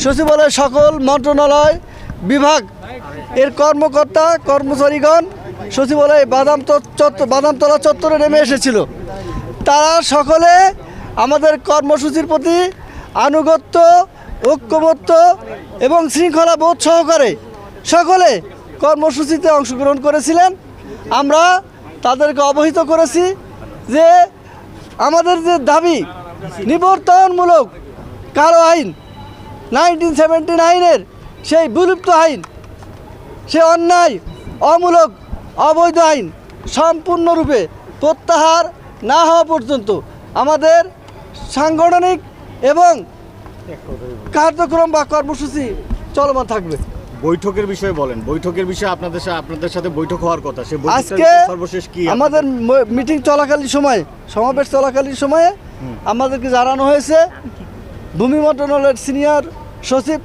সচিবালয়ের সকল মন্ত্রণালয় বিভাগ এর কর্মকর্তা কর্মচারীগণ সচিবালয়ে বাদামতলা চত্বরে নেমে এসেছিল। তারা সকলে আমাদের কর্মসূচির প্রতি আনুগত্য, ঐক্যমত্য এবং শৃঙ্খলা বোধ সহকারে সকলে কর্মসূচিতে অংশগ্রহণ করেছিলেন। আমরা তাদেরকে অবহিত করেছি যে আমাদের যে দাবি নিবর্তনমূলক কালো আইন 1979-এর সেই বিলুপ্ত আইন, সে অন্যায়, অমূলক, অবৈধ আইন সম্পূর্ণরূপে প্রত্যাহার না হওয়া পর্যন্ত আমাদের সাংগঠনিক এবং কার্যক্রম বা কর্মসূচি চলমান থাকবে। বৈঠকের বিষয়ে বলেন, বৈঠকের বিষয়ে আপনাদের সাথে বৈঠক হওয়ার কথা, সে আজকে সর্বশেষ কি আমাদের মিটিং চলাকালীন সময়ে, সমাবেশ চলাকালীন সময়ে আমাদেরকে জানানো হয়েছে ভূমি মন্ত্রণালয়ের সিনিয়র সচিব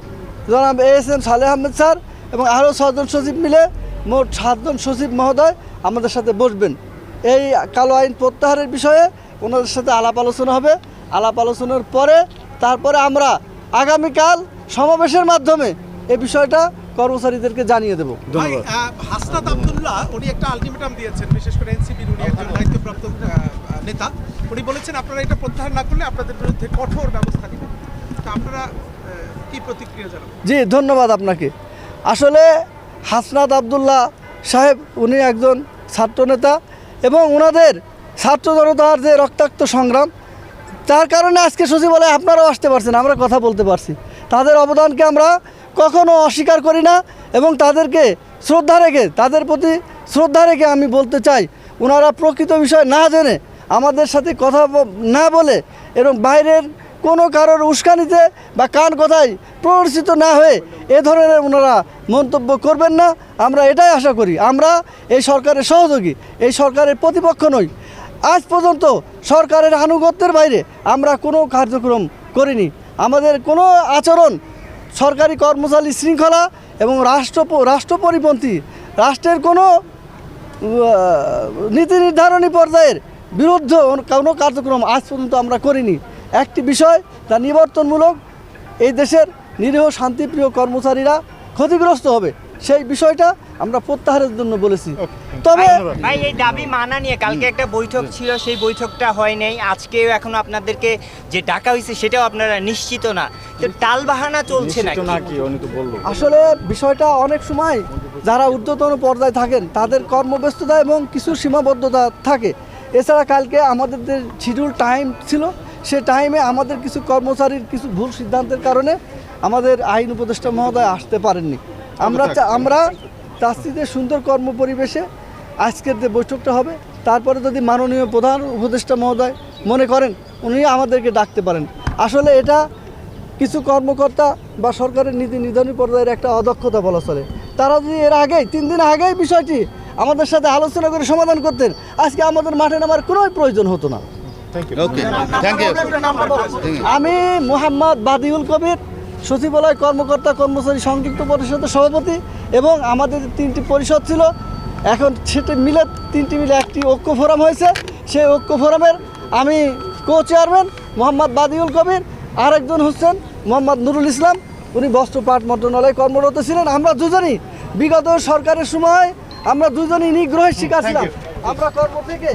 জনাব ASM সালেহ আহমেদ স্যার এবং আরও 6 জন সচিব মিলে মোট 7 জন সচিব মহোদয় আমাদের সাথে বসবেন। এই কালো আইন প্রত্যাহারের বিষয়ে ওনাদের সাথে আলাপ আলোচনা হবে। আলাপ আলোচনার পরে তারপরে আমরা আগামীকাল সমাবেশের মাধ্যমে এই বিষয়টা কর্মচারীদেরকে জানিয়ে দেব। ধন্যবাদ। হাসনাত আব্দুল্লাহ উনি একটা আলটিমেটাম দিয়েছেন, বিশেষ করে এনসিপির উনি একজন দায়িত্বপ্রাপ্ত নেতা। উনি বলেছেন আপনারা এটা প্রত্যাহার না করলে আপনাদের বিরুদ্ধে কঠোর ব্যবস্থা নেবেন। তো আপনারা কি প্রতিক্রিয়া জানাবেন? জি, ধন্যবাদ আপনাকে। আসলে হাসনাত আব্দুল্লাহ সাহেব উনি একজন ছাত্রনেতা এবং ওনাদের ছাত্র জনতার যে রক্তাক্ত সংগ্রাম, তার কারণে আজকে সচিবালয়ে আপনারাও আসতে পারছেন, আমরা কথা বলতে পারছি। তাদের অবদানকে আমরা কখনো অস্বীকার করি না এবং তাদেরকে শ্রদ্ধা রেখে, তাদের প্রতি শ্রদ্ধা রেখে আমি বলতে চাই, ওনারা প্রকৃত বিষয় না জেনে আমাদের সাথে কথা না বলে এবং বাইরের কোনো কারোর উস্কানিতে বা কান কথায় প্ররোচিত না হয়ে এ ধরনের ওনারা মন্তব্য করবেন না। আমরা এটাই আশা করি। আমরা এই সরকারের সহযোগী, এই সরকারের প্রতিপক্ষ নই। আজ পর্যন্ত সরকারের আনুগত্যের বাইরে আমরা কোনো কার্যক্রম করিনি। আমাদের কোনো আচরণ সরকারি কর্মচারী শৃঙ্খলা এবং রাষ্ট্র পরিপন্থী, রাষ্ট্রের কোনো নীতি নির্ধারণী পর্যায়ের বিরুদ্ধে কোনো কার্যক্রম আজ পর্যন্ত আমরা করিনি। একটি বিষয় তা নিবর্তনমূলক, এই দেশের নিরীহ শান্তিপ্রিয় কর্মচারীরা ক্ষতিগ্রস্ত হবে, সেই বিষয়টা আমরা প্রত্যাহারের জন্য বলেছি। তবে ভাই এই দাবি মানা নিয়ে কালকে একটা বৈঠক ছিল, সেই বৈঠকটা হয় নাই। আজকেও এখন আপনাদেরকে যে ডাকা হয়েছে সেটাও আপনারা নিশ্চিত না, তো টালবাহানা চলছে না কি উনি তো বললো। আসলে বিষয়টা অনেক সময় যারা ঊর্ধ্বতন পর্যায়ে থাকেন তাদের কর্মব্যস্ততা এবং কিছু সীমাবদ্ধতা থাকে। এছাড়া কালকে আমাদের যে শিডিউল টাইম ছিল, সে টাইমে আমাদের কিছু কর্মচারীর কিছু ভুল সিদ্ধান্তের কারণে আমাদের আইন উপদেষ্টা মহোদয় আসতে পারেননি। আমরা চাচ্ছি যে সুন্দর কর্ম পরিবেশে আজকের যে বৈঠকটা হবে, তারপরে যদি মাননীয় প্রধান উপদেষ্টা মহোদয় মনে করেন উনি আমাদেরকে ডাকতে পারেন। আসলে এটা কিছু কর্মকর্তা বা সরকারের নীতি নির্ধারণী পর্যায়ের একটা অদক্ষতা বলা চলে। তারা যদি এর আগেই 3 দিন আগেই বিষয়টি আমাদের সাথে আলোচনা করে সমাধান করতেন, আজকে আমাদের মাঠে নামার কোনো প্রয়োজন হতো না। আমি মোহাম্মদ বাদিউল কবির, সচিবালয় কর্মকর্তা কর্মচারী সংযুক্ত পরিষদের সভাপতি এবং আমাদের 3টি পরিষদ ছিল, এখন সেটি মিলে 3টি মিলে একটি ঐক্য ফোরাম হয়েছে। সেই ঐক্য ফোরামের আমি চেয়ারম্যান মোহাম্মদ বাদিউল কবির, আরেকজন হচ্ছেন মোহাম্মদ নুরুল ইসলাম, উনি বস্ত্র পাট মন্ত্রণালয়ে কর্মরত ছিলেন। আমরা দুজনই বিগত সরকারের সময় আমরা দুজনই নিগ্রহের শিকার ছিলাম। আমরা কর্ম থেকে